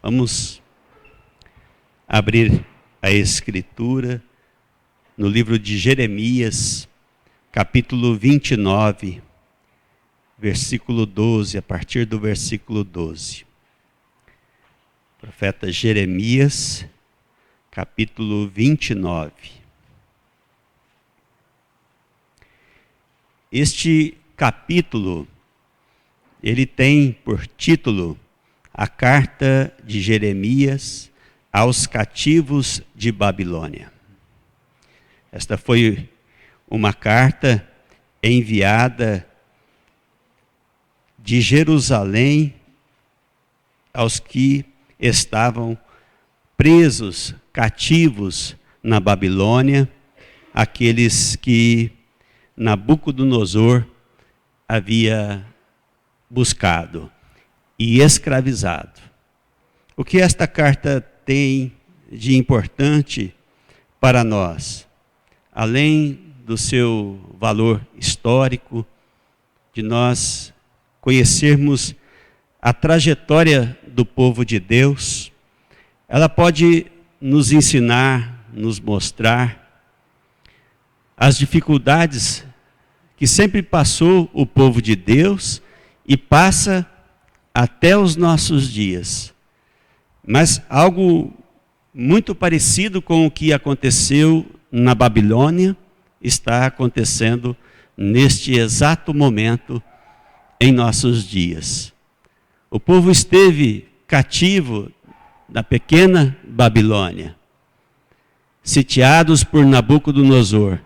Vamos abrir a Escritura no livro de Jeremias, capítulo 29, versículo 12, a partir do versículo 12. Profeta Jeremias, capítulo 29. Este capítulo, ele tem por título a carta de Jeremias aos cativos de Babilônia. Esta foi uma carta enviada de Jerusalém aos que estavam presos, cativos na Babilônia, aqueles que Nabucodonosor havia buscado e escravizado. O que esta carta tem de importante para nós? Além do seu valor histórico, de nós conhecermos a trajetória do povo de Deus, ela pode nos ensinar, nos mostrar as dificuldades que sempre passou o povo de Deus e passa até os nossos dias. Mas algo muito parecido com o que aconteceu na Babilônia está acontecendo neste exato momento em nossos dias. O povo esteve cativo na pequena Babilônia, sitiados por Nabucodonosor.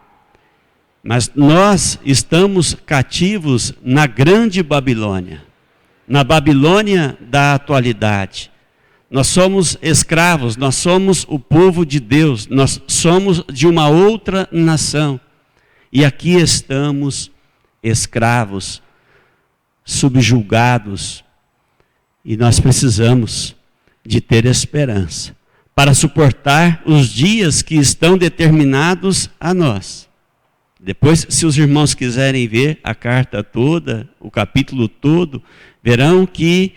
Mas nós estamos cativos na grande Babilônia, na Babilônia da atualidade. Nós somos escravos, nós somos o povo de Deus, nós somos de uma outra nação. E aqui estamos escravos, subjugados, e nós precisamos de ter esperança para suportar os dias que estão determinados a nós. Depois, se os irmãos quiserem ver a carta toda, o capítulo todo, verão que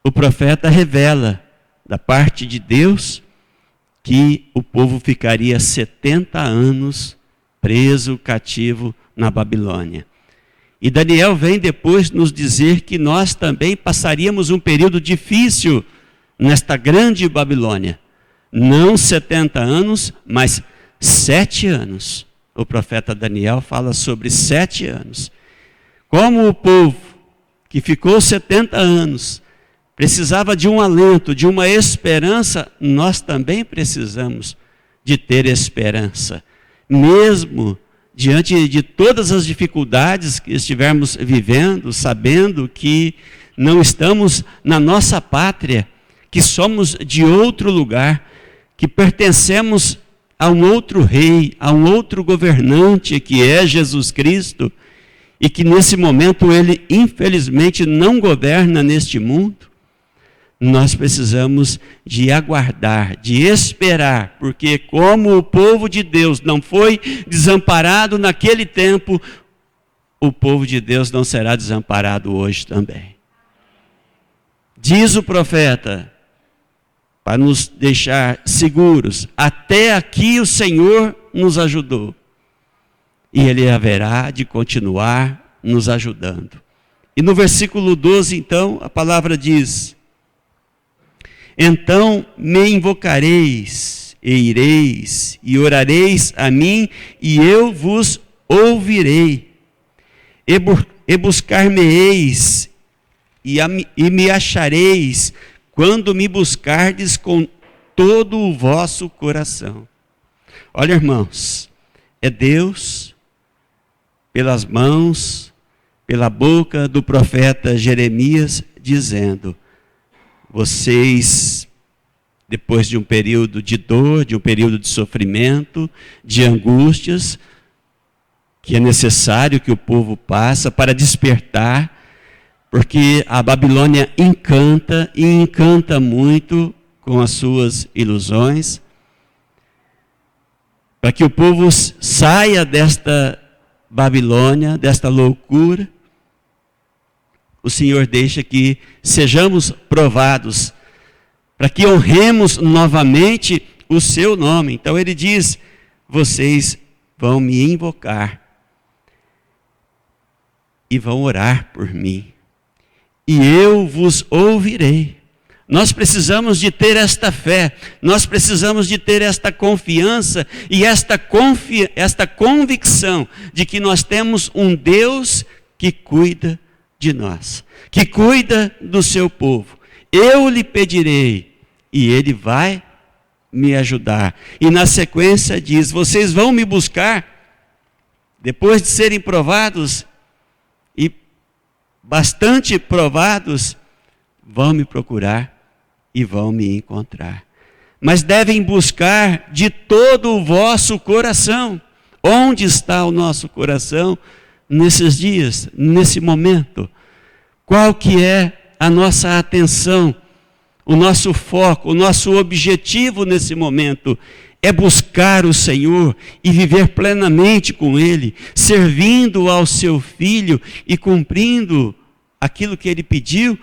o profeta revela da parte de Deus que o povo ficaria 70 anos preso, cativo na Babilônia. E Daniel vem depois nos dizer que nós também passaríamos um período difícil nesta grande Babilônia. Não 70 anos, mas 7 anos. O profeta Daniel fala sobre 7 anos. Como o povo que ficou 70 anos precisava de um alento, de uma esperança, nós também precisamos de ter esperança. Mesmo diante de todas as dificuldades que estivermos vivendo, sabendo que não estamos na nossa pátria, que somos de outro lugar, que pertencemos a um outro rei, a um outro governante que é Jesus Cristo, e que nesse momento ele infelizmente não governa neste mundo, nós precisamos de aguardar, de esperar, porque como o povo de Deus não foi desamparado naquele tempo, o povo de Deus não será desamparado hoje também. Diz o profeta, para nos deixar seguros, até aqui o Senhor nos ajudou. E Ele haverá de continuar nos ajudando. E no versículo 12, então, a palavra diz: então me invocareis, e ireis, e orareis a mim, e eu vos ouvirei. E buscar-me-eis, e me achareis, quando me buscardes com todo o vosso coração. Olha, irmãos, é Deus, pelas mãos, pela boca do profeta Jeremias, dizendo: vocês, depois de um período de dor, de um período de sofrimento, de angústias, que é necessário que o povo passe para despertar, porque a Babilônia encanta e encanta muito com as suas ilusões, para que o povo saia desta Babilônia, desta loucura. O Senhor deixa que sejamos provados para que honremos novamente o seu nome. Então ele diz: vocês vão me invocar e vão orar por mim, e eu vos ouvirei. Nós precisamos de ter esta fé, nós precisamos de ter esta confiança e esta convicção de que nós temos um Deus que cuida de nós, que cuida do seu povo. Eu lhe pedirei e ele vai me ajudar. E na sequência diz: vocês vão me buscar, depois de serem provados, e bastante provados, vão me procurar e vão me encontrar. Mas devem buscar de todo o vosso coração. Onde está o nosso coração nesses dias, nesse momento? Qual que é a nossa atenção, o nosso foco, o nosso objetivo nesse momento? É buscar o Senhor e viver plenamente com Ele, servindo ao seu Filho e cumprindo aquilo que Ele pediu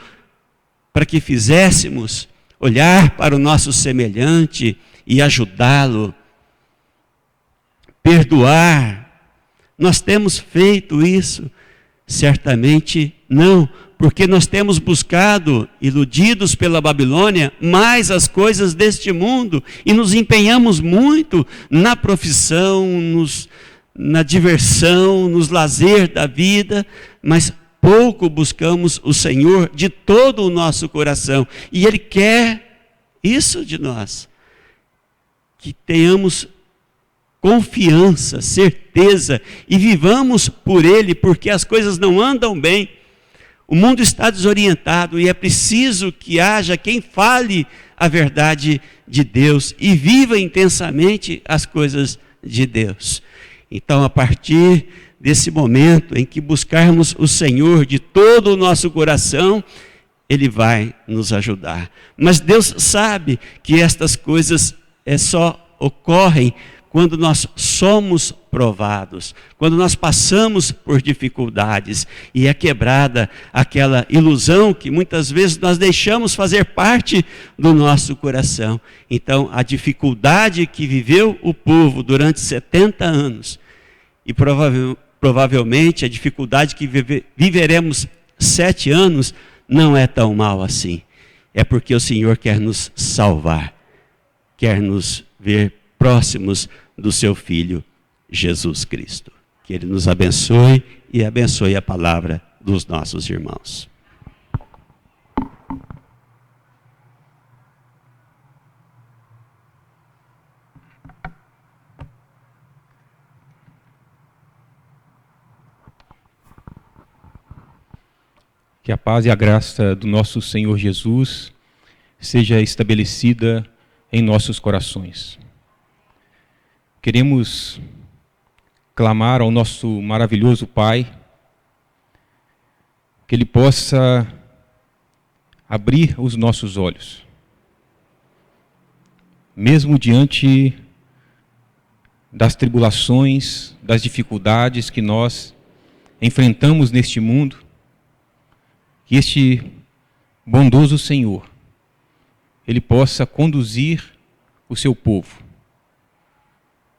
para que fizéssemos, olhar para o nosso semelhante e ajudá-lo, perdoar. Nós temos feito isso? Certamente não, porque nós temos buscado, iludidos pela Babilônia, mais as coisas deste mundo e nos empenhamos muito na profissão, na diversão, nos lazer da vida, mas pouco buscamos o Senhor de todo o nosso coração. E Ele quer isso de nós, que tenhamos confiança, certeza e vivamos por Ele, porque as coisas não andam bem. O mundo está desorientado e é preciso que haja quem fale a verdade de Deus e viva intensamente as coisas de Deus. Então, a partir desse momento em que buscarmos o Senhor de todo o nosso coração, Ele vai nos ajudar. Mas Deus sabe que estas coisas só ocorrem quando nós somos provados, quando nós passamos por dificuldades e é quebrada aquela ilusão que muitas vezes nós deixamos fazer parte do nosso coração. Então, a dificuldade que viveu o povo durante 70 anos e provavelmente a dificuldade que viveremos 7 anos não é tão mal assim. É porque o Senhor quer nos salvar, quer nos ver próximos do seu Filho Jesus Cristo. Que Ele nos abençoe e abençoe a palavra dos nossos irmãos. Que a paz e a graça do nosso Senhor Jesus seja estabelecida em nossos corações. Queremos clamar ao nosso maravilhoso Pai, que Ele possa abrir os nossos olhos, mesmo diante das tribulações, das dificuldades que nós enfrentamos neste mundo, que este bondoso Senhor, Ele possa conduzir o seu povo,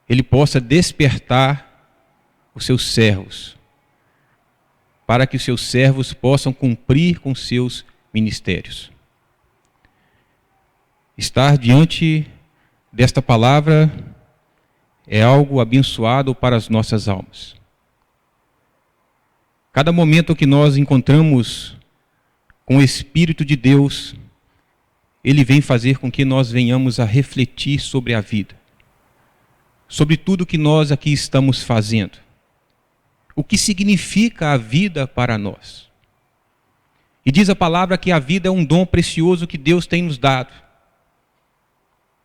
Ele possa despertar os seus servos, para que os seus servos possam cumprir com seus ministérios. Estar diante desta palavra é algo abençoado para as nossas almas. Cada momento que nós encontramos com o Espírito de Deus, Ele vem fazer com que nós venhamos a refletir sobre a vida, sobre tudo que nós aqui estamos fazendo. O que significa a vida para nós? E diz a palavra que a vida é um dom precioso que Deus tem nos dado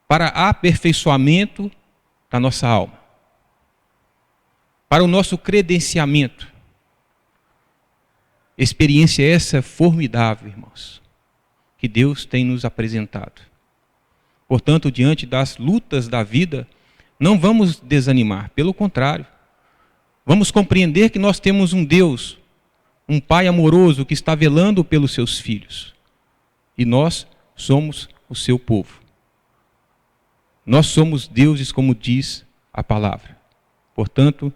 para aperfeiçoamento da nossa alma, para o nosso credenciamento. Experiência essa formidável, irmãos, que Deus tem nos apresentado. Portanto, diante das lutas da vida, não vamos desanimar, pelo contrário. Vamos compreender que nós temos um Deus, um Pai amoroso que está velando pelos seus filhos. E nós somos o seu povo. Nós somos deuses, como diz a palavra. Portanto,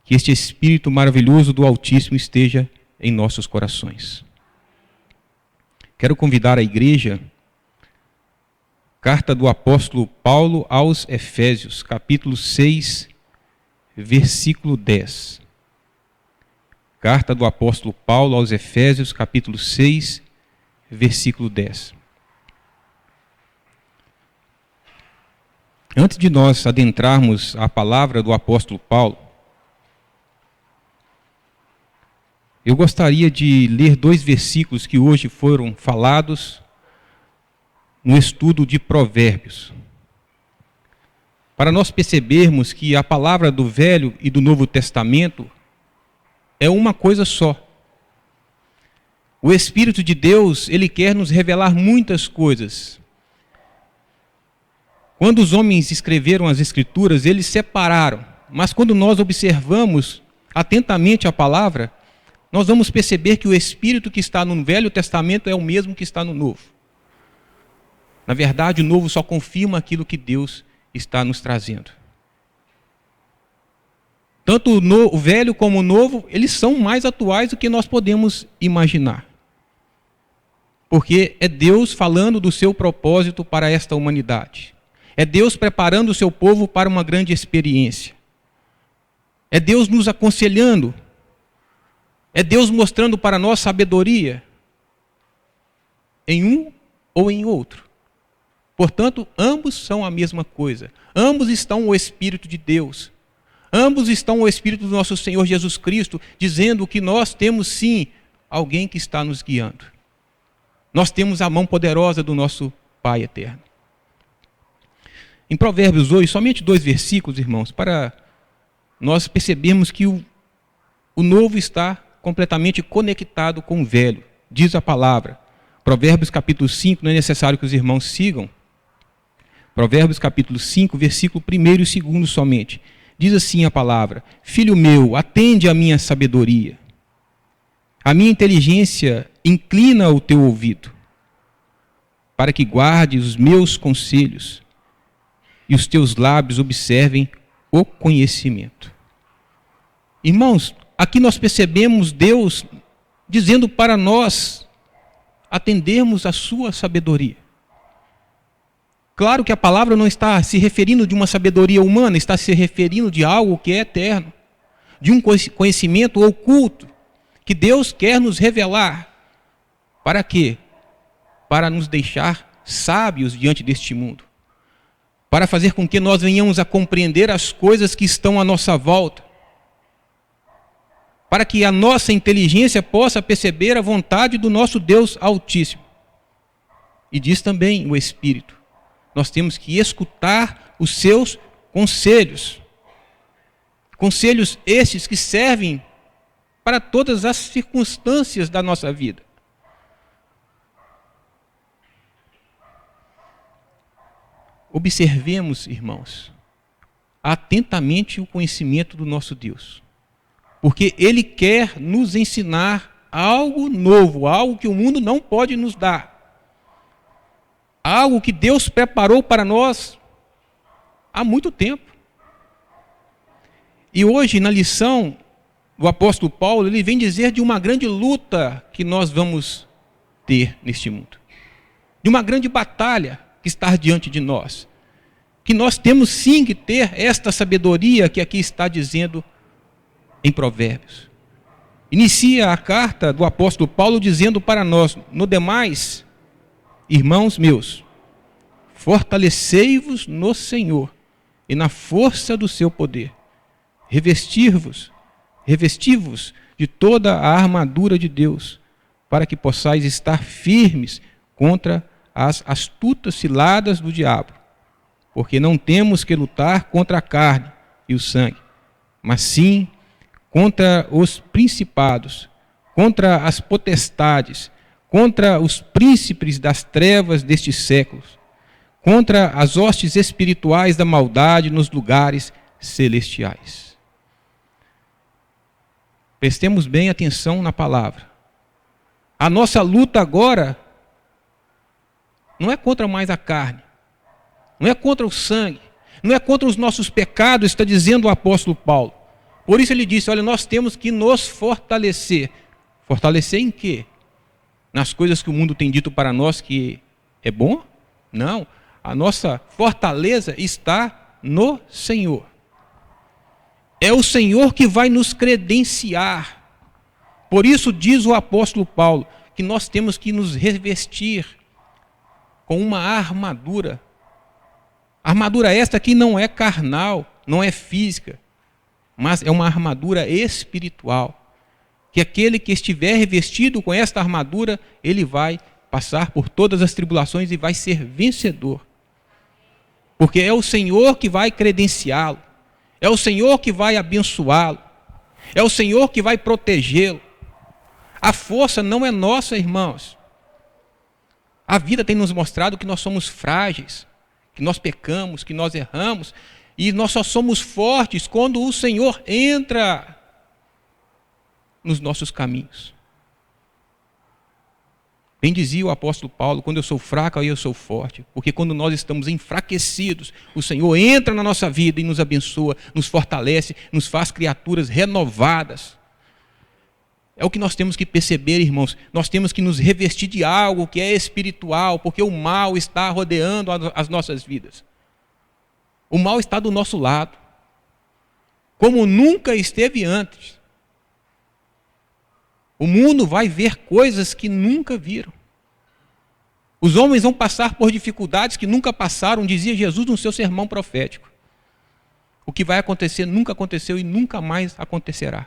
que este Espírito maravilhoso do Altíssimo esteja em nossos corações. Quero convidar a igreja, carta do apóstolo Paulo aos Efésios, capítulo 6, versículo 10. Carta do apóstolo Paulo aos Efésios, capítulo 6, versículo 10. Antes de nós adentrarmos a palavra do apóstolo Paulo, eu gostaria de ler 2 versículos que hoje foram falados no estudo de Provérbios, para nós percebermos que a palavra do Velho e do Novo Testamento é uma coisa só. O Espírito de Deus, ele quer nos revelar muitas coisas. Quando os homens escreveram as Escrituras, eles separaram, mas quando nós observamos atentamente a palavra, nós vamos perceber que o Espírito que está no Velho Testamento é o mesmo que está no Novo. Na verdade, o Novo só confirma aquilo que Deus está nos trazendo. Tanto o Velho como o Novo, eles são mais atuais do que nós podemos imaginar. Porque é Deus falando do seu propósito para esta humanidade. É Deus preparando o seu povo para uma grande experiência. É Deus nos aconselhando. É Deus mostrando para nós sabedoria em um ou em outro. Portanto, ambos são a mesma coisa. Ambos estão o Espírito de Deus. Ambos estão o Espírito do nosso Senhor Jesus Cristo, dizendo que nós temos sim alguém que está nos guiando. Nós temos a mão poderosa do nosso Pai eterno. Em Provérbios 8, somente 2 versículos, irmãos, para nós percebermos que o novo está completamente conectado com o velho. Diz a palavra. Provérbios capítulo 5, não é necessário que os irmãos sigam. Provérbios capítulo 5, versículo 1 e 2 somente. Diz assim a palavra: Filho meu, atende à minha sabedoria. A minha inteligência inclina o teu ouvido, para que guardes os meus conselhos e os teus lábios observem o conhecimento. Irmãos, aqui nós percebemos Deus dizendo para nós atendermos a sua sabedoria. Claro que a palavra não está se referindo de uma sabedoria humana, está se referindo de algo que é eterno, de um conhecimento oculto, que Deus quer nos revelar. Para quê? Para nos deixar sábios diante deste mundo. Para fazer com que nós venhamos a compreender as coisas que estão à nossa volta. Para que a nossa inteligência possa perceber a vontade do nosso Deus Altíssimo. E diz também o Espírito: nós temos que escutar os seus conselhos. Conselhos estes que servem para todas as circunstâncias da nossa vida. Observemos, irmãos, atentamente o conhecimento do nosso Deus. Porque Ele quer nos ensinar algo novo, algo que o mundo não pode nos dar. Algo que Deus preparou para nós há muito tempo. E hoje, na lição do apóstolo Paulo, ele vem dizer de uma grande luta que nós vamos ter neste mundo. De uma grande batalha que está diante de nós. Que nós temos sim que ter esta sabedoria que aqui está dizendo em Provérbios. Inicia a carta do apóstolo Paulo dizendo para nós: no demais, irmãos meus, fortalecei-vos no Senhor e na força do seu poder. Revesti-vos de toda a armadura de Deus, para que possais estar firmes contra as astutas ciladas do diabo. Porque não temos que lutar contra a carne e o sangue, mas sim contra os principados, contra as potestades, contra os príncipes das trevas destes séculos, contra as hostes espirituais da maldade nos lugares celestiais. Prestemos bem atenção na palavra. A nossa luta agora não é contra mais a carne, não é contra o sangue, não é contra os nossos pecados, está dizendo o apóstolo Paulo. Por isso ele disse, olha, nós temos que nos fortalecer. Fortalecer em quê? Nas coisas que o mundo tem dito para nós que é bom? Não, a nossa fortaleza está no Senhor. É o Senhor que vai nos credenciar. Por isso diz o apóstolo Paulo, que nós temos que nos revestir com uma armadura. Armadura esta que não é carnal, não é física, mas é uma armadura espiritual. Que aquele que estiver revestido com esta armadura, ele vai passar por todas as tribulações e vai ser vencedor. Porque é o Senhor que vai credenciá-lo, é o Senhor que vai abençoá-lo, é o Senhor que vai protegê-lo. A força não é nossa, irmãos. A vida tem nos mostrado que nós somos frágeis, que nós pecamos, que nós erramos, e nós só somos fortes quando o Senhor entra nos nossos caminhos. Bem dizia o apóstolo Paulo, quando eu sou fraco, aí eu sou forte. Porque quando nós estamos enfraquecidos, o Senhor entra na nossa vida e nos abençoa, nos fortalece, nos faz criaturas renovadas. É o que nós temos que perceber, irmãos. Nós temos que nos revestir de algo que é espiritual, porque o mal está rodeando as nossas vidas. O mal está do nosso lado, como nunca esteve antes. O mundo vai ver coisas que nunca viram. Os homens vão passar por dificuldades que nunca passaram, dizia Jesus no seu sermão profético. O que vai acontecer nunca aconteceu e nunca mais acontecerá.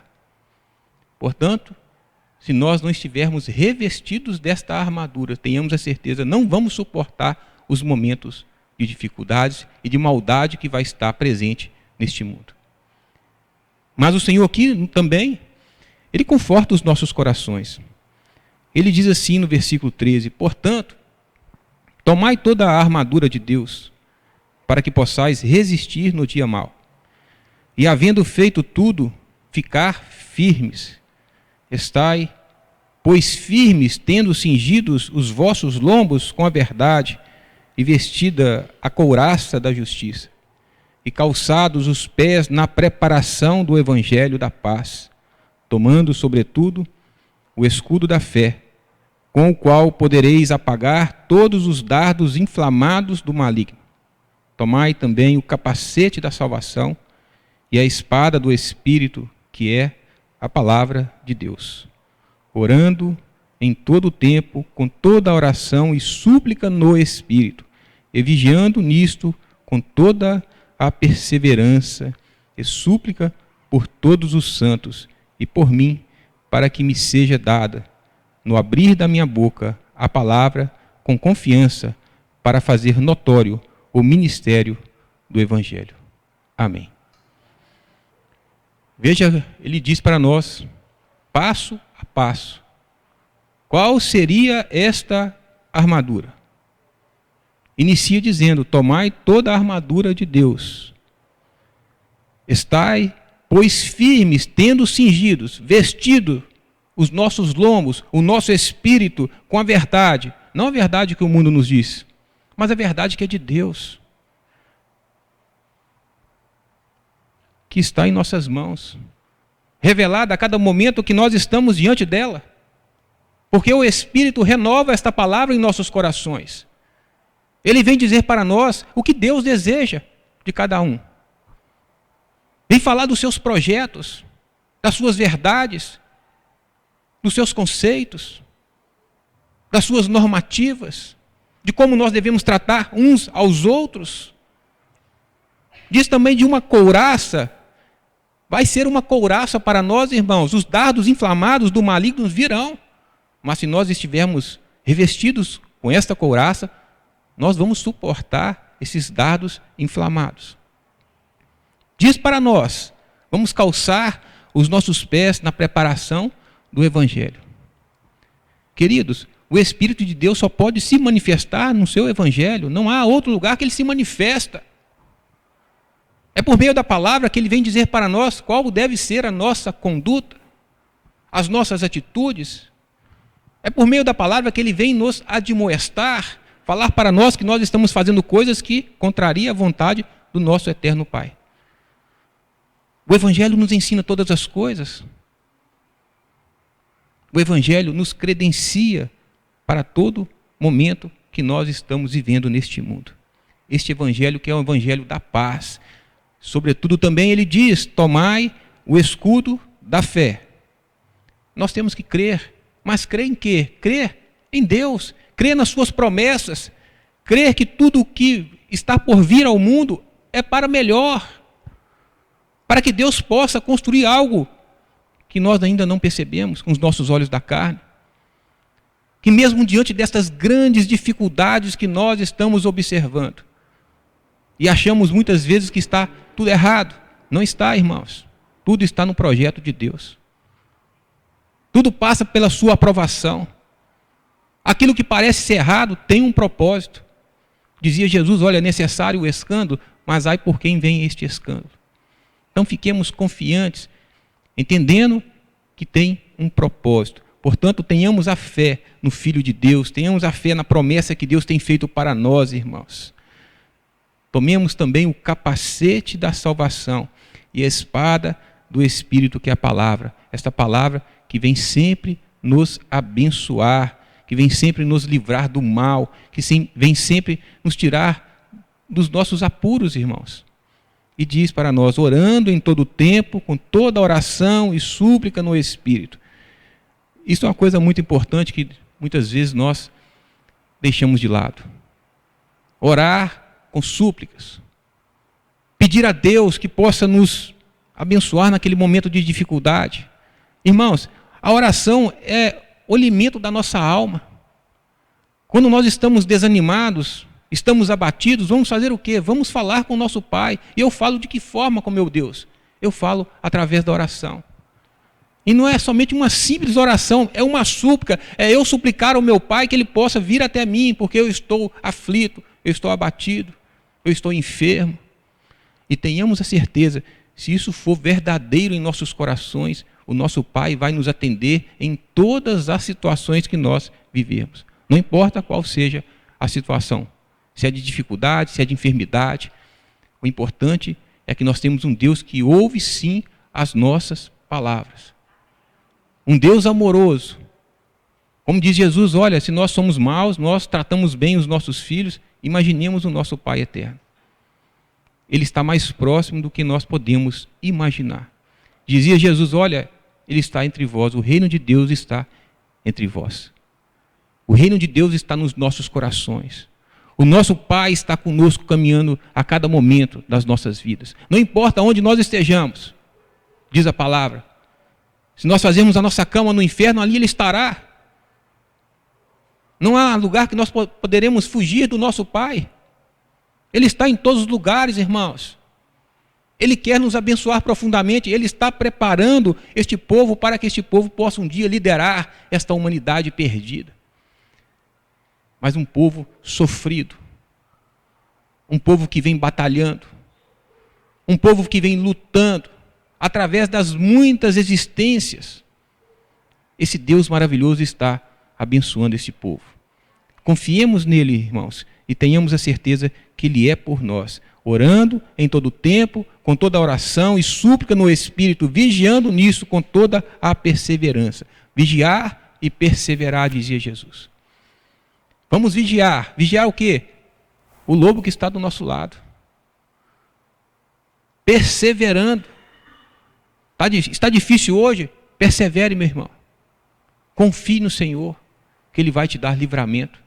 Portanto, se nós não estivermos revestidos desta armadura, tenhamos a certeza, não vamos suportar os momentos de dificuldades e de maldade que vai estar presente neste mundo. Mas o Senhor aqui também, Ele conforta os nossos corações. Ele diz assim no versículo 13, portanto, tomai toda a armadura de Deus, para que possais resistir no dia mau. E havendo feito tudo, ficar firmes. Estai, pois firmes, tendo cingidos os vossos lombos com a verdade, e vestida a couraça da justiça, e calçados os pés na preparação do evangelho da paz, tomando, sobretudo, o escudo da fé, com o qual podereis apagar todos os dardos inflamados do maligno. Tomai também o capacete da salvação e a espada do Espírito, que é a palavra de Deus, orando em todo o tempo, com toda a oração e súplica no Espírito, e vigiando nisto com toda a perseverança e súplica por todos os santos e por mim, para que me seja dada, no abrir da minha boca, a palavra com confiança, para fazer notório o ministério do Evangelho. Amém. Veja, ele diz para nós, passo a passo, qual seria esta armadura? Inicia dizendo, tomai toda a armadura de Deus. Estai, pois firmes, tendo cingidos, vestido os nossos lombos, o nosso espírito com a verdade. Não a verdade que o mundo nos diz, mas a verdade que é de Deus, que está em nossas mãos, revelada a cada momento que nós estamos diante dela. Porque o Espírito renova esta palavra em nossos corações. Ele vem dizer para nós o que Deus deseja de cada um. Vem falar dos seus projetos, das suas verdades, dos seus conceitos, das suas normativas, de como nós devemos tratar uns aos outros. Diz também de uma couraça. Vai ser uma couraça para nós, irmãos. Os dardos inflamados do maligno virão. Mas se nós estivermos revestidos com esta couraça, nós vamos suportar esses dardos inflamados. Diz para nós, vamos calçar os nossos pés na preparação do Evangelho. Queridos, o Espírito de Deus só pode se manifestar no seu Evangelho. Não há outro lugar que ele se manifesta. É por meio da palavra que ele vem dizer para nós qual deve ser a nossa conduta, as nossas atitudes. É por meio da palavra que ele vem nos admoestar falar para nós que nós estamos fazendo coisas que contrariam a vontade do nosso eterno Pai. O Evangelho nos ensina todas as coisas. O Evangelho nos credencia para todo momento que nós estamos vivendo neste mundo. Este Evangelho que é o Evangelho da paz. Sobretudo também ele diz, tomai o escudo da fé. Nós temos que crer, mas crer em quê? Crer em Deus, crer nas suas promessas, crer que tudo o que está por vir ao mundo é para melhor, para que Deus possa construir algo que nós ainda não percebemos com os nossos olhos da carne. Que mesmo diante destas grandes dificuldades que nós estamos observando, e achamos muitas vezes que está tudo errado, não está, irmãos. Tudo está no projeto de Deus. Tudo passa pela sua aprovação. Aquilo que parece ser errado tem um propósito. Dizia Jesus, olha, é necessário o escândalo, mas ai por quem vem este escândalo. Então fiquemos confiantes, entendendo que tem um propósito. Portanto, tenhamos a fé no Filho de Deus, tenhamos a fé na promessa que Deus tem feito para nós, irmãos. Tomemos também o capacete da salvação e a espada do Espírito, que é a palavra. Esta palavra que vem sempre nos abençoar, que vem sempre nos livrar do mal, que vem sempre nos tirar dos nossos apuros, irmãos. E diz para nós, orando em todo o tempo, com toda oração e súplica no Espírito. Isso é uma coisa muito importante que muitas vezes nós deixamos de lado. Orar com súplicas. Pedir a Deus que possa nos abençoar naquele momento de dificuldade. Irmãos, a oração é o alimento da nossa alma. Quando nós estamos desanimados, estamos abatidos, vamos fazer o quê? Vamos falar com o nosso Pai. E eu falo de que forma com meu Deus? Eu falo através da oração. E não é somente uma simples oração, é uma súplica, é eu suplicar ao meu Pai que Ele possa vir até mim, porque eu estou aflito, eu estou abatido, eu estou enfermo. E tenhamos a certeza, se isso for verdadeiro em nossos corações, o nosso Pai vai nos atender em todas as situações que nós vivemos. Não importa qual seja a situação, se é de dificuldade, se é de enfermidade. O importante é que nós temos um Deus que ouve sim as nossas palavras. Um Deus amoroso. Como diz Jesus, olha, se nós somos maus, nós tratamos bem os nossos filhos, imaginemos o nosso Pai eterno. Ele está mais próximo do que nós podemos imaginar. Dizia Jesus, olha, Ele está entre vós, o reino de Deus está entre vós. O reino de Deus está nos nossos corações. O nosso Pai está conosco caminhando a cada momento das nossas vidas. Não importa onde nós estejamos, diz a palavra. Se nós fazermos a nossa cama no inferno, ali Ele estará. Não há lugar que nós poderemos fugir do nosso Pai. Ele está em todos os lugares, irmãos. Ele quer nos abençoar profundamente. Ele está preparando este povo para que este povo possa um dia liderar esta humanidade perdida. Mas um povo sofrido. Um povo que vem batalhando. Um povo que vem lutando. Através das muitas existências. Esse Deus maravilhoso está abençoando este povo. Confiemos nele, irmãos, e tenhamos a certeza que Ele é por nós, orando em todo o tempo, com toda a oração e súplica no Espírito, vigiando nisso com toda a perseverança. Vigiar e perseverar, dizia Jesus. Vamos vigiar. Vigiar o quê? O lobo que está do nosso lado. Perseverando. Está difícil hoje? Persevere, meu irmão. Confie no Senhor, que Ele vai te dar livramento.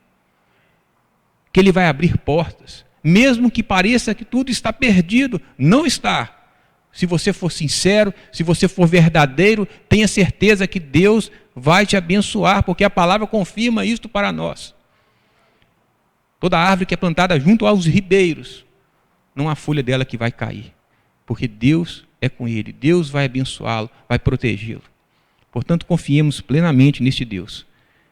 Que Ele vai abrir portas. Mesmo que pareça que tudo está perdido, não está. Se você for sincero, se você for verdadeiro, tenha certeza que Deus vai te abençoar, porque a palavra confirma isto para nós. Toda árvore que é plantada junto aos ribeiros, não há folha dela que vai cair, porque Deus é com ele, Deus vai abençoá-lo, vai protegê-lo. Portanto, confiemos plenamente neste Deus.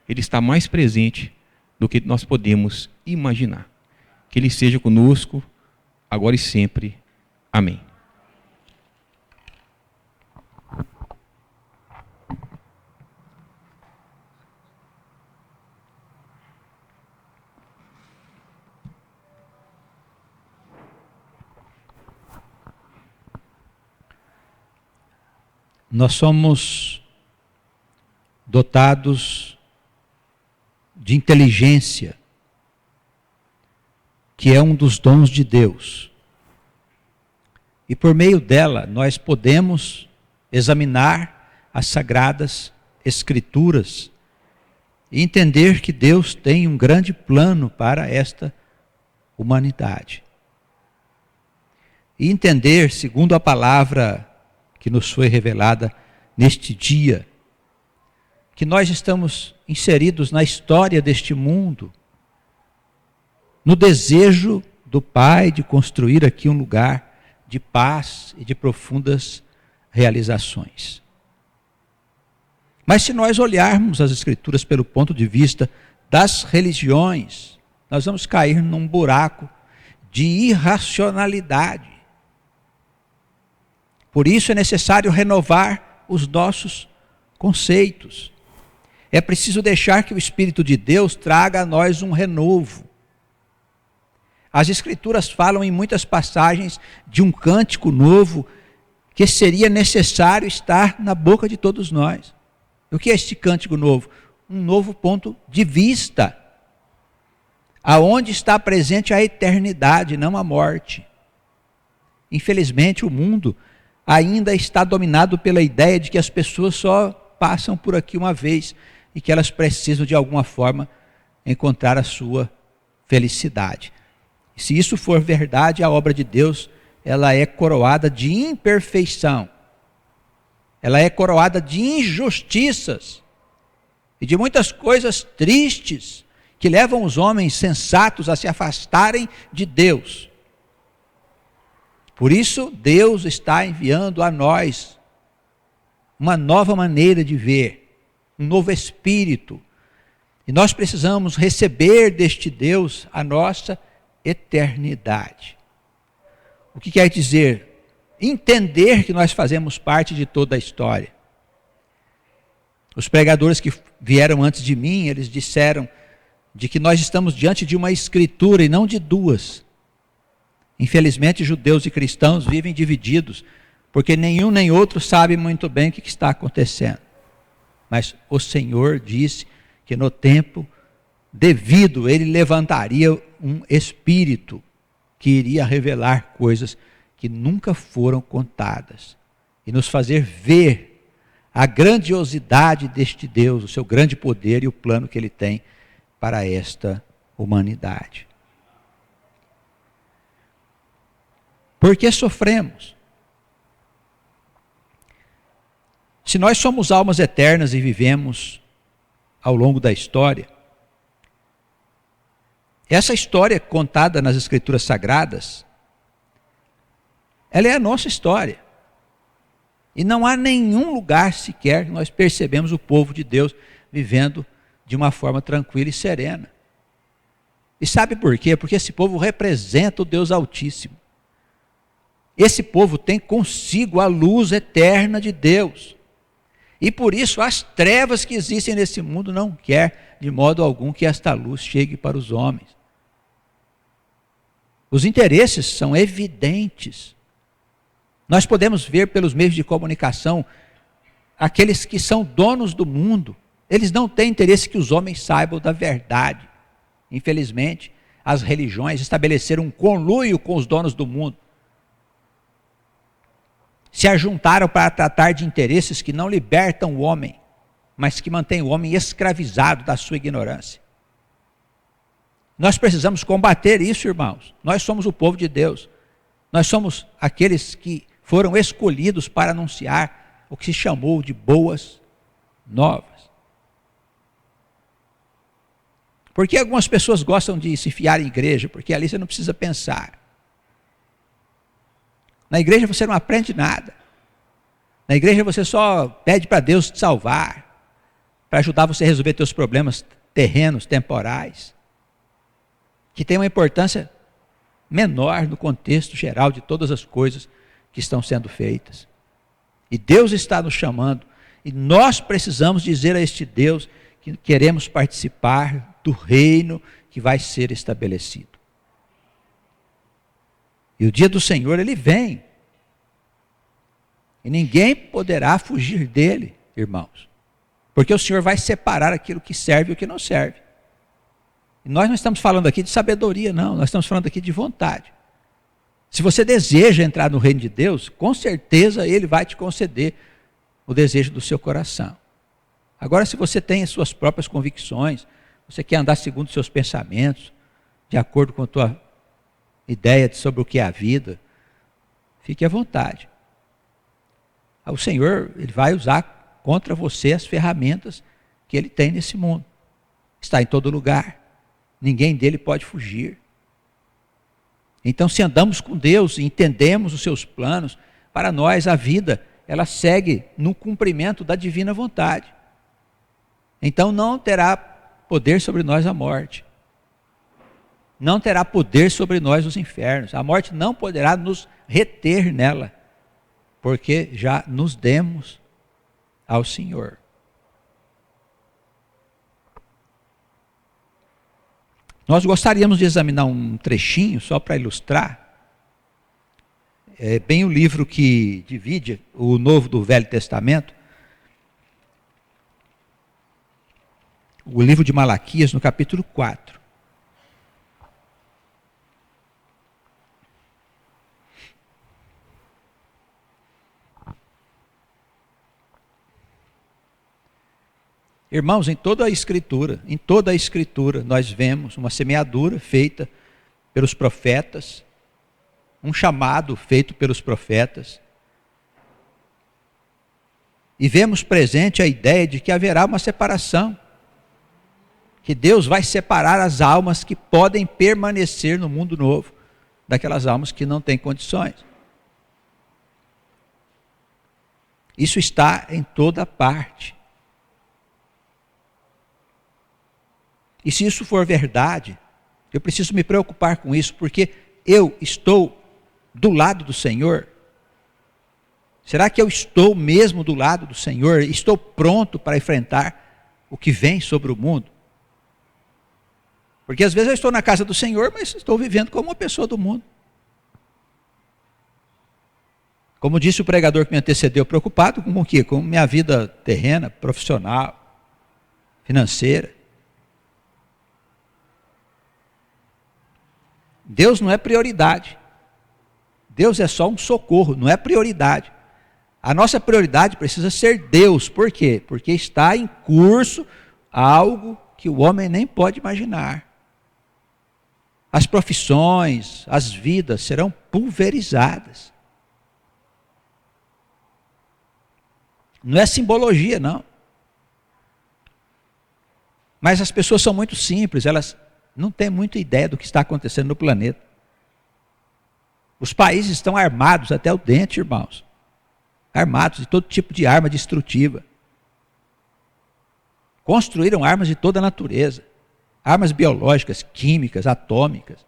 Ele está mais presente do que nós podemos imaginar. Que Ele seja conosco, agora e sempre. Amém. nós somos dotados de inteligência, que é um dos dons de Deus. E por meio dela, nós podemos examinar as Sagradas Escrituras e entender que Deus tem um grande plano para esta humanidade. E entender, segundo a palavra que nos foi revelada neste dia, que nós estamos inseridos na história deste mundo, no desejo do Pai de construir aqui um lugar de paz e de profundas realizações. Mas se nós olharmos as Escrituras pelo ponto de vista das religiões, nós vamos cair num buraco de irracionalidade. Por isso é necessário renovar os nossos conceitos. É preciso deixar que o Espírito de Deus traga a nós um renovo. As Escrituras falam em muitas passagens de um cântico novo que seria necessário estar na boca de todos nós. O que é este cântico novo? Um novo ponto de vista, aonde está presente a eternidade, não a morte. Infelizmente, o mundo ainda está dominado pela ideia de que as pessoas só passam por aqui uma vez e que elas precisam de alguma forma encontrar a sua felicidade. E se isso for verdade, a obra de Deus, ela é coroada de imperfeição. Ela é coroada de injustiças e de muitas coisas tristes que levam os homens sensatos a se afastarem de Deus. Por isso, Deus está enviando a nós uma nova maneira de ver, um novo espírito. E nós precisamos receber deste Deus a nossa eternidade. O que quer dizer? Entender que nós fazemos parte de toda a história. Os pregadores que vieram antes de mim, eles disseram de que nós estamos diante de uma escritura e não de duas. Infelizmente, judeus e cristãos vivem divididos, porque nenhum nem outro sabe muito bem o que está acontecendo. Mas o Senhor disse que no tempo devido, Ele levantaria um espírito que iria revelar coisas que nunca foram contadas e nos fazer ver a grandiosidade deste Deus, o seu grande poder e o plano que Ele tem para esta humanidade. Por que sofremos? Se nós somos almas eternas e vivemos ao longo da história, essa história contada nas Escrituras Sagradas, ela é a nossa história. E não há nenhum lugar sequer que nós percebemos o povo de Deus vivendo de uma forma tranquila e serena. E sabe por quê? Porque esse povo representa o Deus Altíssimo. Esse povo tem consigo a luz eterna de Deus. E por isso as trevas que existem nesse mundo não quer de modo algum que esta luz chegue para os homens. Os interesses são evidentes. Nós podemos ver pelos meios de comunicação aqueles que são donos do mundo. Eles não têm interesse que os homens saibam da verdade. Infelizmente, as religiões estabeleceram um conluio com os donos do mundo. Se ajuntaram para tratar de interesses que não libertam o homem, mas que mantêm o homem escravizado da sua ignorância. Nós precisamos combater isso, irmãos. Nós somos o povo de Deus. Nós somos aqueles que foram escolhidos para anunciar o que se chamou de boas novas. Por que algumas pessoas gostam de se fiar em igreja? Porque ali você não precisa pensar. Na igreja você não aprende nada. Na igreja você só pede para Deus te salvar, para ajudar você a resolver seus problemas terrenos, temporais, que tem uma importância menor no contexto geral de todas as coisas que estão sendo feitas. E Deus está nos chamando, e nós precisamos dizer a este Deus que queremos participar do reino que vai ser estabelecido. E o dia do Senhor, ele vem. E ninguém poderá fugir dele, irmãos. Porque o Senhor vai separar aquilo que serve e o que não serve. E nós não estamos falando aqui de sabedoria, não. Nós estamos falando aqui de vontade. Se você deseja entrar no reino de Deus, com certeza Ele vai te conceder o desejo do seu coração. Agora, se você tem as suas próprias convicções, você quer andar segundo os seus pensamentos, de acordo com a tua ideia sobre o que é a vida, fique à vontade. O Senhor, Ele vai usar contra você as ferramentas que Ele tem nesse mundo. Está em todo lugar. Ninguém dele pode fugir. Então, se andamos com Deus e entendemos os seus planos, para nós a vida, ela segue no cumprimento da divina vontade. Então não terá poder sobre nós a morte. Não terá poder sobre nós os infernos. A morte não poderá nos reter nela, porque já nos demos ao Senhor. Nós gostaríamos de examinar um trechinho, só para ilustrar. É bem o livro que divide o Novo do Velho Testamento. O livro de Malaquias, no capítulo 4. Irmãos, em toda a Escritura, nós vemos uma semeadura feita pelos profetas, um chamado feito pelos profetas, e vemos presente a ideia de que haverá uma separação, que Deus vai separar as almas que podem permanecer no mundo novo, daquelas almas que não têm condições. Isso está em toda parte. E se isso for verdade, eu preciso me preocupar com isso, porque eu estou do lado do Senhor. Será que eu estou mesmo do lado do Senhor? Estou pronto para enfrentar o que vem sobre o mundo? Porque às vezes eu estou na casa do Senhor, mas estou vivendo como uma pessoa do mundo. Como disse o pregador que me antecedeu, preocupado com o quê? Com minha vida terrena, profissional, financeira. Deus não é prioridade. Deus é só um socorro, não é prioridade. A nossa prioridade precisa ser Deus. Por quê? Porque está em curso algo que o homem nem pode imaginar. As profissões, as vidas serão pulverizadas. Não é simbologia, não. Mas as pessoas são muito simples, elas não têm muita ideia do que está acontecendo no planeta. Os países estão armados até o dente, irmãos. Armados de todo tipo de arma destrutiva. Construíram armas de toda a natureza. Armas biológicas, químicas, atômicas.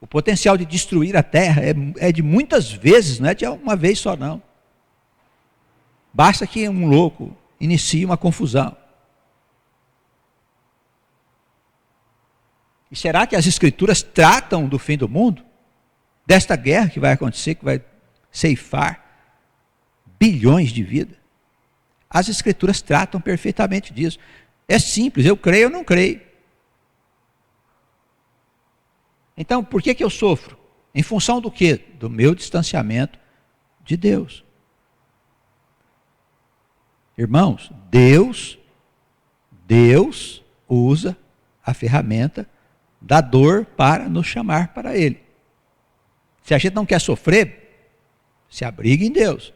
O potencial de destruir a terra é de muitas vezes, não é de uma vez só não. Basta que um louco inicie uma confusão. E será que as Escrituras tratam do fim do mundo? Desta guerra que vai acontecer, que vai ceifar bilhões de vidas? As Escrituras tratam perfeitamente disso. É simples, eu creio ou não creio. Então, por que eu sofro? Em função do quê? Do meu distanciamento de Deus. Irmãos, Deus usa a ferramenta da dor para nos chamar para Ele. Se a gente não quer sofrer, se abriga em Deus.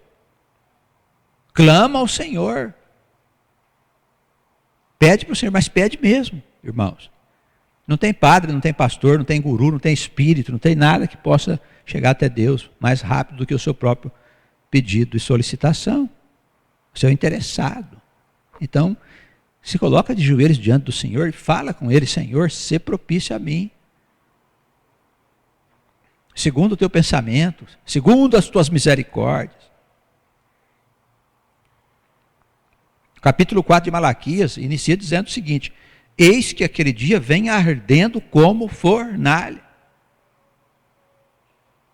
Clama ao Senhor. Pede para o Senhor, mas pede mesmo, irmãos. Não tem padre, não tem pastor, não tem guru, não tem espírito, não tem nada que possa chegar até Deus mais rápido do que o seu próprio pedido e solicitação. O seu interessado. Então, se coloca de joelhos diante do Senhor e fala com Ele: Senhor, sê propício a mim. Segundo o teu pensamento, segundo as tuas misericórdias. O capítulo 4 de Malaquias inicia dizendo o seguinte: eis que aquele dia vem ardendo como fornalha.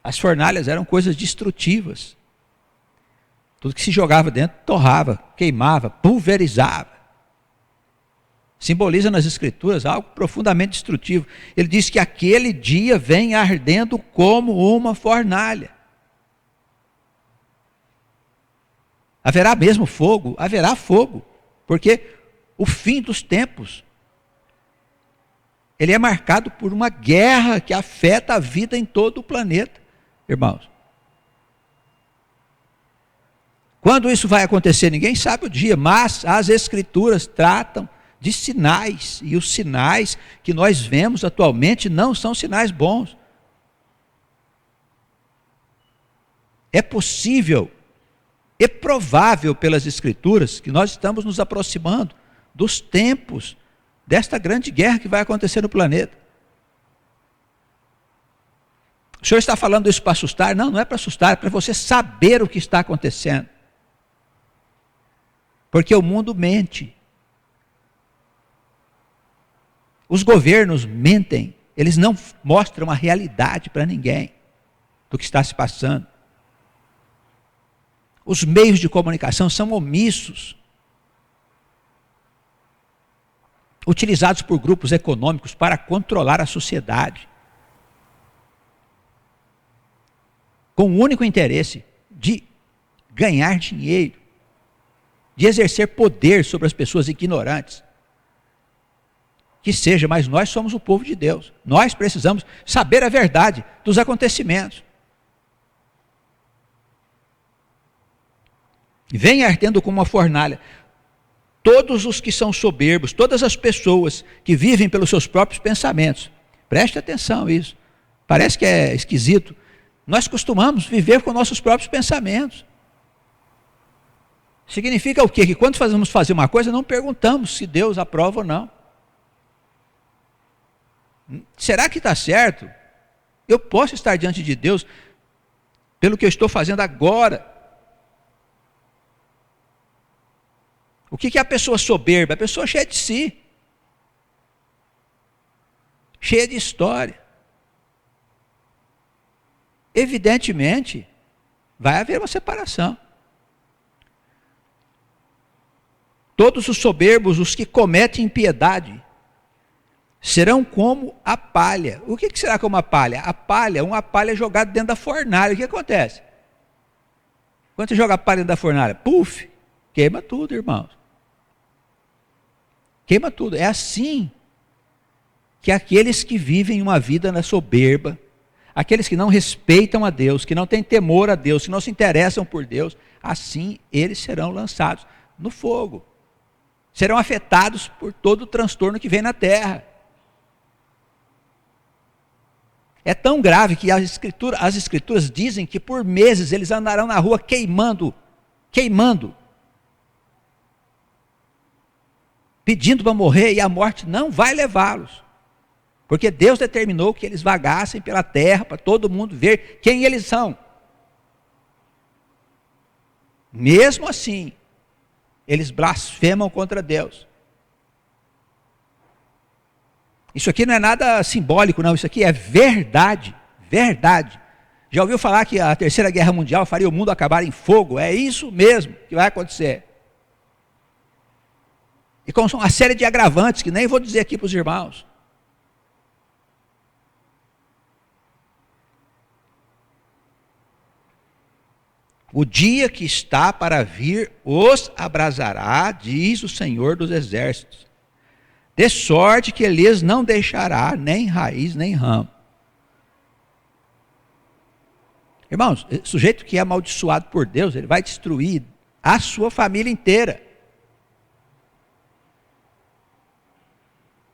As fornalhas eram coisas destrutivas. Tudo que se jogava dentro torrava, queimava, pulverizava. Simboliza nas Escrituras algo profundamente destrutivo. Ele diz que aquele dia vem ardendo como uma fornalha. Haverá mesmo fogo? Haverá fogo, porque o fim dos tempos, ele é marcado por uma guerra que afeta a vida em todo o planeta, irmãos. Quando isso vai acontecer, ninguém sabe o dia, mas as Escrituras tratam de sinais, e os sinais que nós vemos atualmente não são sinais bons. É possível, é provável pelas Escrituras que nós estamos nos aproximando dos tempos desta grande guerra que vai acontecer no planeta. O senhor está falando isso para assustar? Não, não é para assustar, é para você saber o que está acontecendo. Porque o mundo mente. Os governos mentem, eles não mostram a realidade para ninguém do que está se passando. Os meios de comunicação são omissos, utilizados por grupos econômicos para controlar a sociedade, com o único interesse de ganhar dinheiro, de exercer poder sobre as pessoas ignorantes. Que seja, mas nós somos o povo de Deus. Nós precisamos saber a verdade dos acontecimentos. Vem ardendo como uma fornalha. Todos os que são soberbos, todas as pessoas que vivem pelos seus próprios pensamentos. Preste atenção a isso. Parece que é esquisito. Nós costumamos viver com nossos próprios pensamentos. Significa o quê? Que quando vamos fazer uma coisa, não perguntamos se Deus aprova ou não. Será que está certo? Eu posso estar diante de Deus pelo que eu estou fazendo agora. O que é a pessoa soberba? A pessoa cheia de si, cheia de história. Evidentemente, vai haver uma separação. Todos os soberbos, os que cometem impiedade, serão como a palha. O que será como a palha? A palha, uma palha jogada dentro da fornalha. O que acontece? Quando você joga a palha dentro da fornalha, puf, queima tudo, irmãos. Queima tudo. É assim que aqueles que vivem uma vida na soberba, aqueles que não respeitam a Deus, que não têm temor a Deus, que não se interessam por Deus, assim eles serão lançados no fogo. Serão afetados por todo o transtorno que vem na terra. É tão grave que as escrituras dizem que por meses eles andarão na rua queimando, pedindo para morrer, e a morte não vai levá-los. Porque Deus determinou que eles vagassem pela terra para todo mundo ver quem eles são. Mesmo assim, eles blasfemam contra Deus. Isso aqui não é nada simbólico, não. Isso aqui é verdade. Verdade. Já ouviu falar que a Terceira Guerra Mundial faria o mundo acabar em fogo? É isso mesmo que vai acontecer. E com uma série de agravantes que nem vou dizer aqui para os irmãos. O dia que está para vir os abrasará, diz o Senhor dos Exércitos. De sorte que lhes não deixará nem raiz nem ramo. Irmãos, o sujeito que é amaldiçoado por Deus, ele vai destruir a sua família inteira.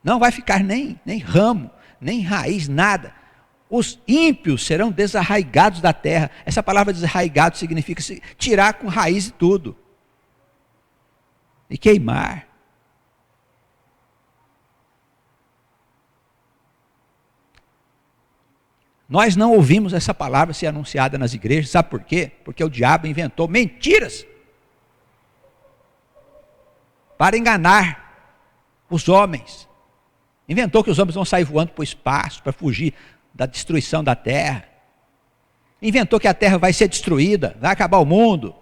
Não vai ficar nem ramo, nem raiz, nada. Os ímpios serão desarraigados da terra. Essa palavra desarraigado significa tirar com raiz e tudo. E queimar. Nós não ouvimos essa palavra ser anunciada nas igrejas, sabe por quê? Porque o diabo inventou mentiras para enganar os homens. Inventou que os homens vão sair voando para o espaço, para fugir da destruição da terra. inventou que a Terra vai ser destruída, vai acabar o mundo,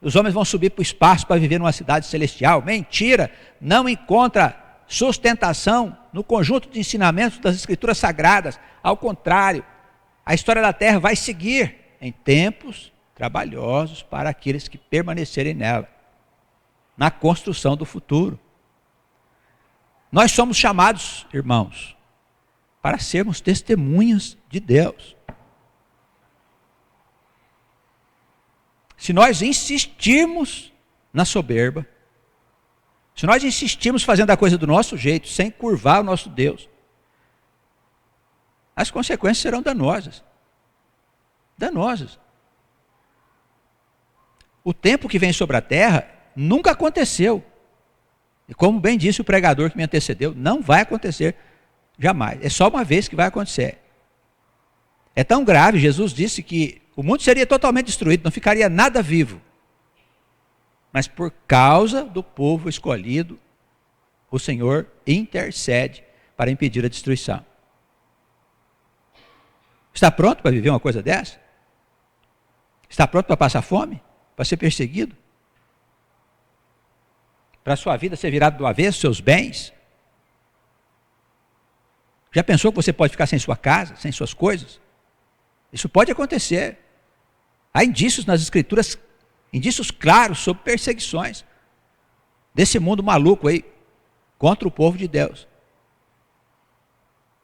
os homens vão subir para o espaço para viver numa cidade celestial. Mentira, não encontra sustentação no conjunto de ensinamentos das Escrituras Sagradas. Ao contrário, a história da Terra vai seguir em tempos trabalhosos para aqueles que permanecerem nela, na construção do futuro. Nós somos chamados, irmãos, para sermos testemunhas de Deus. Se nós insistirmos na soberba, se nós insistirmos fazendo a coisa do nosso jeito, sem curvar o nosso Deus, as consequências serão danosas. Danosas. O tempo que vem sobre a terra nunca aconteceu. E como bem disse o pregador que me antecedeu, não vai acontecer jamais. É só uma vez que vai acontecer. É tão grave, Jesus disse que o mundo seria totalmente destruído, não ficaria nada vivo. Mas por causa do povo escolhido, o Senhor intercede para impedir a destruição. Está pronto para viver uma coisa dessa? Está pronto para passar fome? Para ser perseguido? Para a sua vida ser virada do avesso, seus bens? Já pensou que você pode ficar sem sua casa, sem suas coisas? Isso pode acontecer. Há indícios nas Escrituras, indícios claros sobre perseguições desse mundo maluco aí contra o povo de Deus.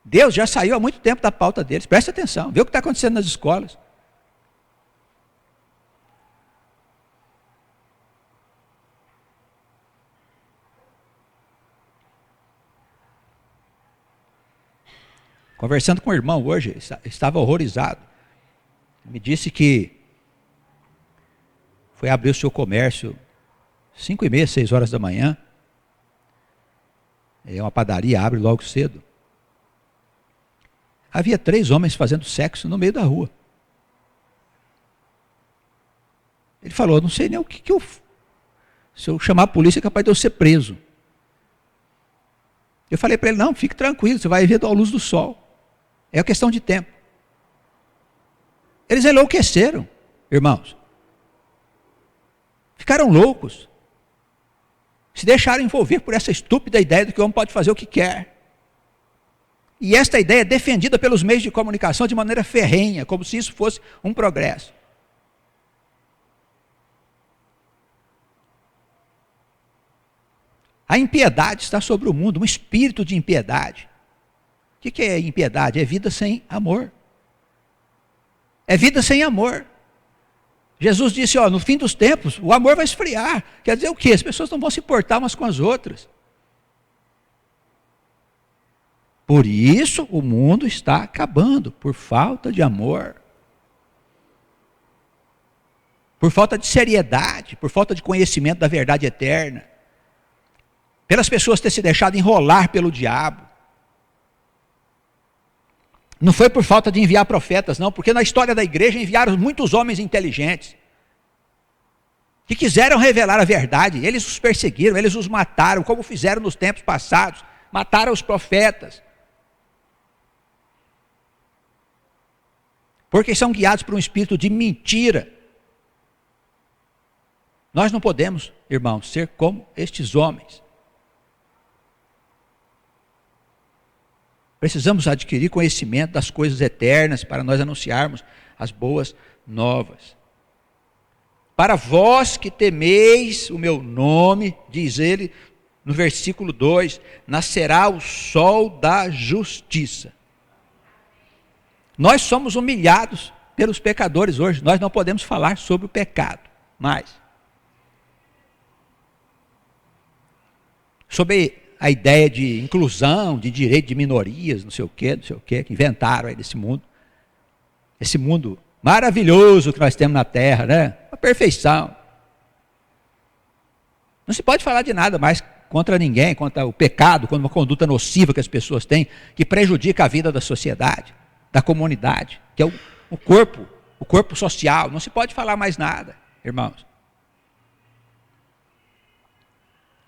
Deus já saiu há muito tempo da pauta deles. Presta atenção, vê o que está acontecendo nas escolas. Conversando com o irmão hoje, estava horrorizado. Me disse que foi abrir o seu comércio 5h30, 6 horas da manhã. É uma padaria, abre logo cedo. Havia 3 homens fazendo sexo no meio da rua. Ele falou, não sei nem o que eu... Se eu chamar a polícia é capaz de eu ser preso. Eu falei para ele, não, fique tranquilo, você vai ver a luz do sol. É uma questão de tempo. Eles enlouqueceram, irmãos. Ficaram loucos. Se deixaram envolver por essa estúpida ideia de que o homem pode fazer o que quer. E esta ideia é defendida pelos meios de comunicação de maneira ferrenha, como se isso fosse um progresso. A impiedade está sobre o mundo, um espírito de impiedade. O que é impiedade? É vida sem amor. É vida sem amor. Jesus disse, no fim dos tempos, o amor vai esfriar. Quer dizer o quê? As pessoas não vão se importar umas com as outras. Por isso o mundo está acabando, por falta de amor. Por falta de seriedade, por falta de conhecimento da verdade eterna. Pelas pessoas terem se deixado enrolar pelo diabo. Não foi por falta de enviar profetas, não, porque na história da igreja enviaram muitos homens inteligentes, que quiseram revelar a verdade, eles os perseguiram, eles os mataram, como fizeram nos tempos passados, mataram os profetas, porque são guiados por um espírito de mentira. Nós não podemos, irmãos, ser como estes homens. Precisamos adquirir conhecimento das coisas eternas para nós anunciarmos as boas novas. Para vós que temeis o meu nome, diz ele no versículo 2, nascerá o sol da justiça. Nós somos humilhados pelos pecadores hoje, nós não podemos falar sobre o pecado mais. Sobre a ideia de inclusão, de direito de minorias, não sei o quê, que inventaram aí desse mundo. Esse mundo maravilhoso que nós temos na Terra, né? A perfeição. Não se pode falar de nada mais contra ninguém, contra o pecado, contra uma conduta nociva que as pessoas têm, que prejudica a vida da sociedade, da comunidade, que é o corpo social. Não se pode falar mais nada, irmãos.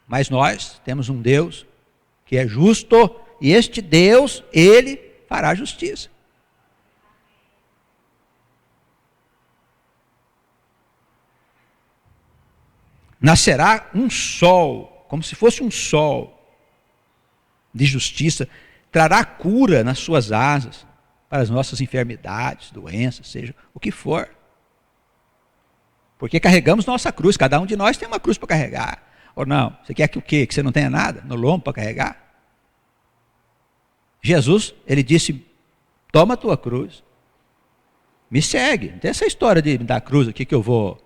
Mas nós temos um Deus que é justo, e este Deus, Ele fará justiça. nascerá um sol, como se fosse um sol de justiça, trará cura nas suas asas para as nossas enfermidades, doenças, seja o que for. Porque carregamos nossa cruz, cada um de nós tem uma cruz para carregar. Ou não? Você quer que o quê? Que você não tenha nada no lombo para carregar? Jesus, ele disse, toma a tua cruz, me segue. Não tem essa história de me dar a cruz aqui que eu vou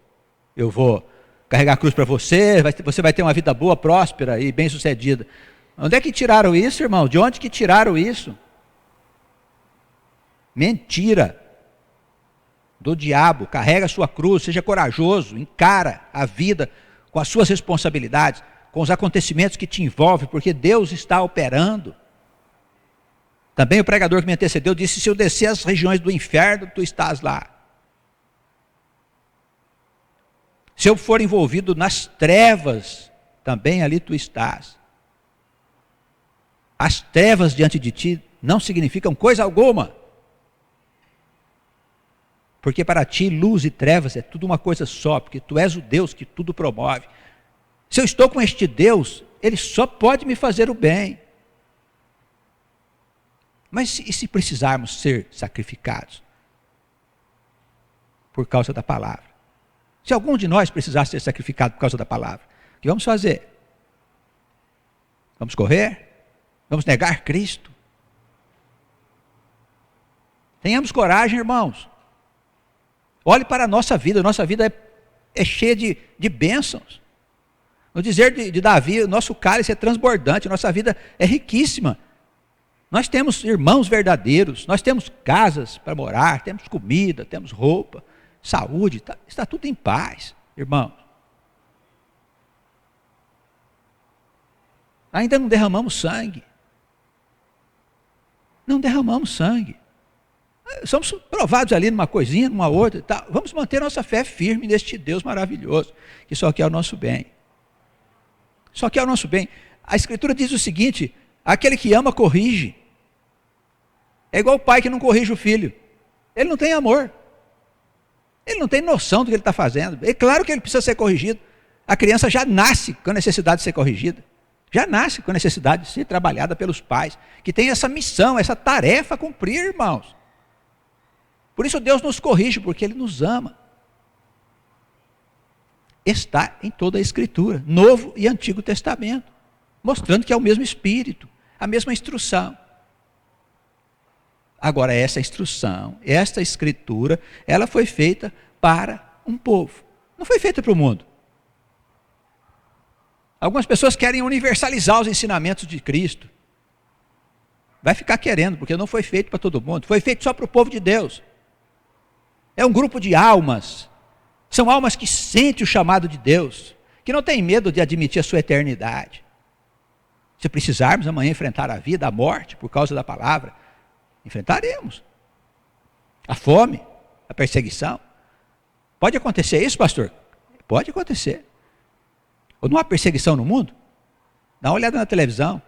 carregar a cruz para você, você vai ter uma vida boa, próspera e bem sucedida. Onde é que tiraram isso, irmão? De onde que tiraram isso? Mentira do diabo. Carrega a sua cruz, seja corajoso, encara a vida com as suas responsabilidades, com os acontecimentos que te envolvem, porque Deus está operando. Também o pregador que me antecedeu disse, se eu descer as regiões do inferno, tu estás lá. Se eu for envolvido nas trevas, também ali tu estás. As trevas diante de ti não significam coisa alguma. Porque para ti luz e trevas é tudo uma coisa só, porque tu és o Deus que tudo promove. Se eu estou com este Deus, Ele só pode me fazer o bem. Mas e se precisarmos ser sacrificados? Por causa da palavra. Se algum de nós precisasse ser sacrificado por causa da palavra, o que vamos fazer? Vamos correr? Vamos negar Cristo? Tenhamos coragem, irmãos. Olhe para a nossa vida é cheia de bênçãos. No dizer de Davi, o nosso cálice é transbordante, nossa vida é riquíssima. Nós temos irmãos verdadeiros, nós temos casas para morar, temos comida, temos roupa, saúde, está tudo em paz, irmãos. Ainda não derramamos sangue. Não derramamos sangue. Somos provados ali numa coisinha, numa outra. Tá. Vamos manter nossa fé firme neste Deus maravilhoso, que só quer o nosso bem. Só quer o nosso bem. A Escritura diz o seguinte, aquele que ama corrige. É igual o pai que não corrige o filho. Ele não tem amor. Ele não tem noção do que ele está fazendo. É claro que ele precisa ser corrigido. A criança já nasce com a necessidade de ser corrigida. Já nasce com a necessidade de ser trabalhada pelos pais, que tem essa missão, essa tarefa a cumprir, irmãos. Por isso Deus nos corrige, porque Ele nos ama. Está em toda a Escritura, Novo e Antigo Testamento, mostrando que é o mesmo Espírito, a mesma instrução. Agora, essa instrução, esta Escritura, ela foi feita para um povo, não foi feita para o mundo. Algumas pessoas querem universalizar os ensinamentos de Cristo. Vai ficar querendo, porque não foi feito para todo mundo, foi feito só para o povo de Deus. É um grupo de almas, são almas que sentem o chamado de Deus, que não têm medo de admitir a sua eternidade. Se precisarmos amanhã enfrentar a vida, a morte, por causa da palavra, enfrentaremos. A fome, a perseguição. Pode acontecer isso, pastor? Pode acontecer. Ou não há perseguição no mundo? Dá uma olhada na televisão,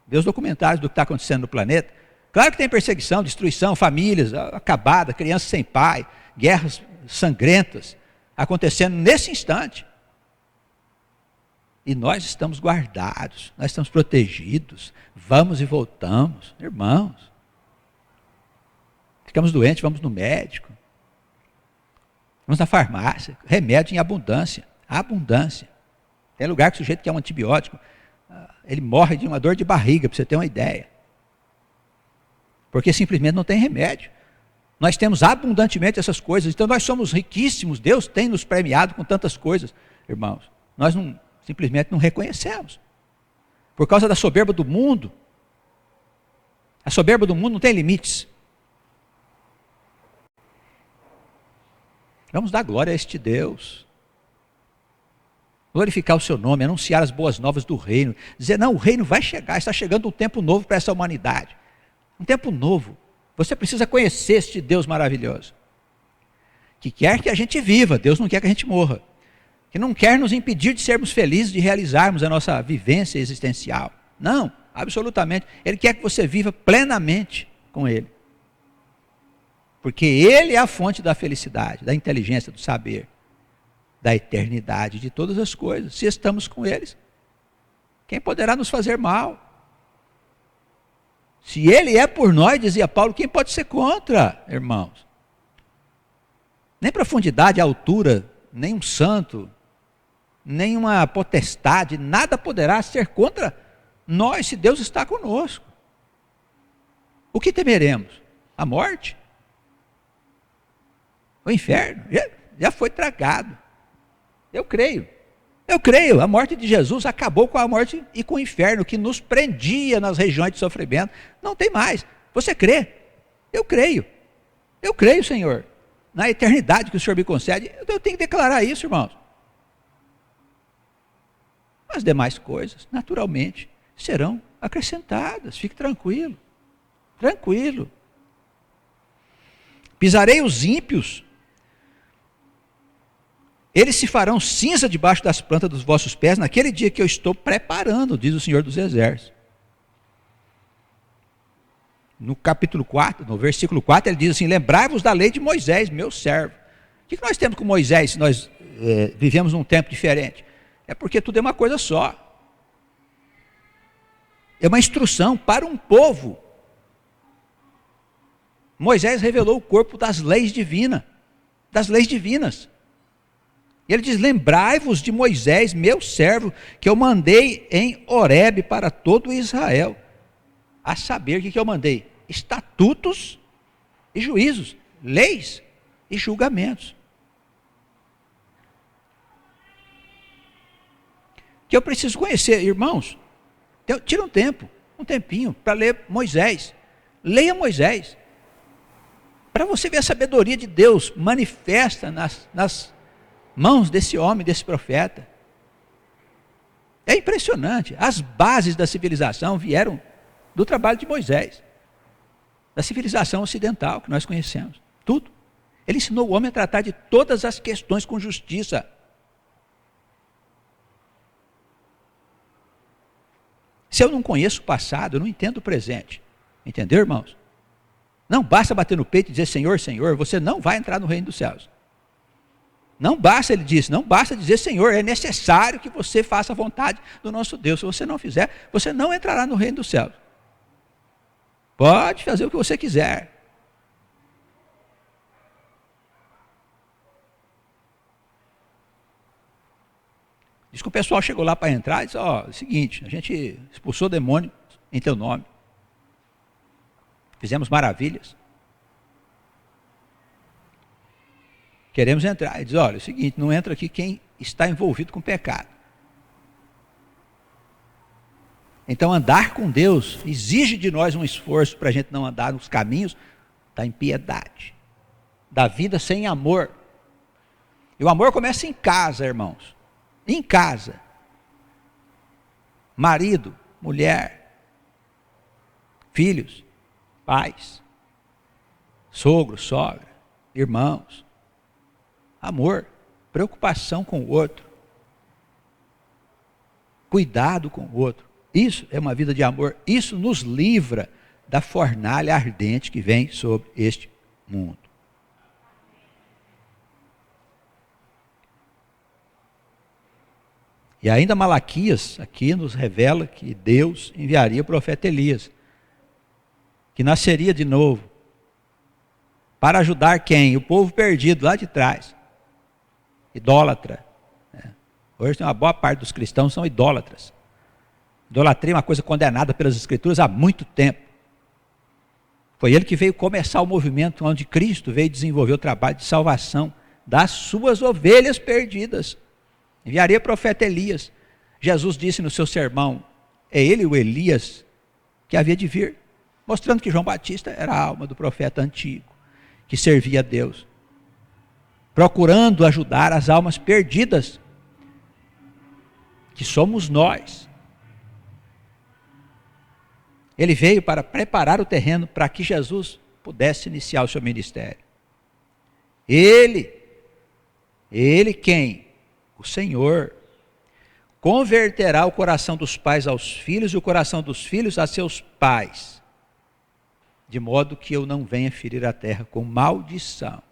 vê os documentários do que está acontecendo no planeta. Claro que tem perseguição, destruição, famílias acabadas, crianças sem pai, guerras sangrentas acontecendo nesse instante. E nós estamos guardados, nós estamos protegidos, vamos e voltamos, irmãos. Ficamos doentes, vamos no médico, vamos na farmácia, remédio em abundância, abundância. Tem lugar que o sujeito quer um antibiótico, ele morre de uma dor de barriga, para você ter uma ideia. Porque simplesmente não tem remédio. Nós temos abundantemente essas coisas, então nós somos riquíssimos, Deus tem nos premiado com tantas coisas, irmãos. Nós simplesmente não reconhecemos. Por causa da soberba do mundo. A soberba do mundo não tem limites. Vamos dar glória a este Deus. Glorificar o seu nome, anunciar as boas novas do reino. Dizer, não, o reino vai chegar, está chegando um tempo novo para essa humanidade. Um tempo novo. Você precisa conhecer este Deus maravilhoso. Que quer que a gente viva, Deus não quer que a gente morra. Que não quer nos impedir de sermos felizes, de realizarmos a nossa vivência existencial. Não, absolutamente. Ele quer que você viva plenamente com Ele. Porque Ele é a fonte da felicidade, da inteligência, do saber. da eternidade de todas as coisas. Se estamos com eles, quem poderá nos fazer mal? Se ele é por nós, dizia Paulo, quem pode ser contra, irmãos? Nem profundidade, altura, nem um santo, nem uma potestade, nada poderá ser contra nós, se Deus está conosco. O que temeremos? A morte? O inferno? Já foi tragado. Eu creio, a morte de Jesus acabou com a morte e com o inferno, que nos prendia nas regiões de sofrimento. Não tem mais. Você crê? Eu creio, Senhor. Na eternidade que o Senhor me concede, eu tenho que declarar isso, irmãos. As demais coisas, naturalmente, serão acrescentadas. Fique tranquilo. Pisarei os ímpios, eles se farão cinza debaixo das plantas dos vossos pés, naquele dia que eu estou preparando, diz o Senhor dos Exércitos. No capítulo 4, no versículo 4, ele diz assim: lembrai-vos da lei de Moisés, meu servo. O que nós temos com Moisés, se nós vivemos num tempo diferente? É porque tudo é uma coisa só. É uma instrução para um povo. Moisés revelou o corpo das leis divinas. E ele diz: lembrai-vos de Moisés, meu servo, que eu mandei em Horebe para todo Israel. A saber, o que eu mandei? Estatutos e juízos, leis e julgamentos. Que eu preciso conhecer, irmãos. Tira um tempinho para ler Moisés. Leia Moisés. Para você ver a sabedoria de Deus manifesta nas mãos desse homem, desse profeta. É impressionante. As bases da civilização vieram do trabalho de Moisés, da civilização ocidental que nós conhecemos. Tudo. Ele ensinou o homem a tratar de todas as questões com justiça. Se eu não conheço o passado, eu não entendo o presente. Entendeu, irmãos? Não basta bater no peito e dizer Senhor, Senhor, você não vai entrar no reino dos céus. Não basta, ele disse, não basta dizer Senhor, é necessário que você faça a vontade do nosso Deus. Se você não fizer, você não entrará no reino dos céus. Pode fazer o que você quiser. Diz que o pessoal chegou lá para entrar e disse: ó, é o seguinte, a gente expulsou o demônio em teu nome. Fizemos maravilhas. Queremos entrar. Ele diz: olha, é o seguinte, não entra aqui quem está envolvido com pecado. Então andar com Deus exige de nós um esforço para a gente não andar nos caminhos da impiedade, da vida sem amor. E o amor começa em casa, irmãos. Em casa. Marido, mulher, filhos, pais, sogro, sogra, irmãos. Amor, preocupação com o outro, cuidado com o outro. Isso é uma vida de amor. Isso nos livra da fornalha ardente que vem sobre este mundo. E ainda Malaquias aqui nos revela que Deus enviaria o profeta Elias, que nasceria de novo, para ajudar quem? O povo perdido lá de trás. Idólatra. Hoje tem uma boa parte dos cristãos são idólatras. Idolatria é uma coisa condenada pelas Escrituras há muito tempo. Foi ele que veio começar o movimento onde Cristo veio desenvolver o trabalho de salvação das suas ovelhas perdidas. Enviaria o profeta Elias. Jesus disse no seu sermão: é ele o Elias que havia de vir, mostrando que João Batista era a alma do profeta antigo, que servia a Deus, procurando ajudar as almas perdidas, que somos nós. Ele veio para preparar o terreno para que Jesus pudesse iniciar o seu ministério. Ele quem? O Senhor converterá o coração dos pais aos filhos e o coração dos filhos a seus pais, de modo que eu não venha ferir a terra com maldição.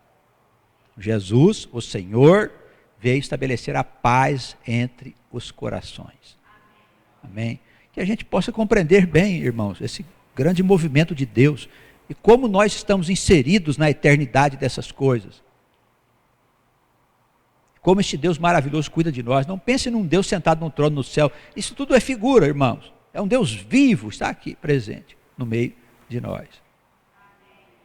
Jesus, o Senhor, veio estabelecer a paz entre os corações. Amém? Que a gente possa compreender bem, irmãos, esse grande movimento de Deus e como nós estamos inseridos na eternidade dessas coisas. Como este Deus maravilhoso cuida de nós. Não pense num Deus sentado num trono no céu. Isso tudo é figura, irmãos. É um Deus vivo, está aqui, presente, no meio de nós.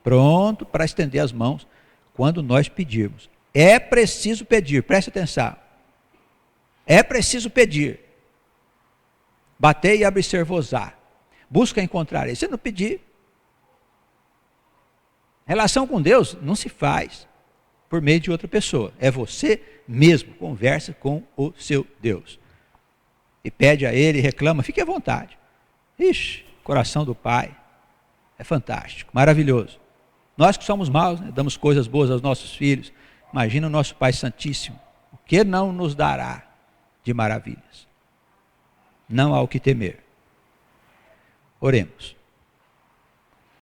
Pronto para estender as mãos quando nós pedirmos. É preciso pedir, preste atenção. É preciso pedir. Batei e abrir-se-vos-á. Busca encontrar. E se não pedir, relação com Deus não se faz por meio de outra pessoa. É você mesmo, conversa com o seu Deus. E pede a Ele, reclama, fique à vontade. Ixi, coração do Pai é fantástico, maravilhoso. Nós que somos maus, né, damos coisas boas aos nossos filhos. Imagina o nosso Pai Santíssimo. O que não nos dará de maravilhas? Não há o que temer. Oremos.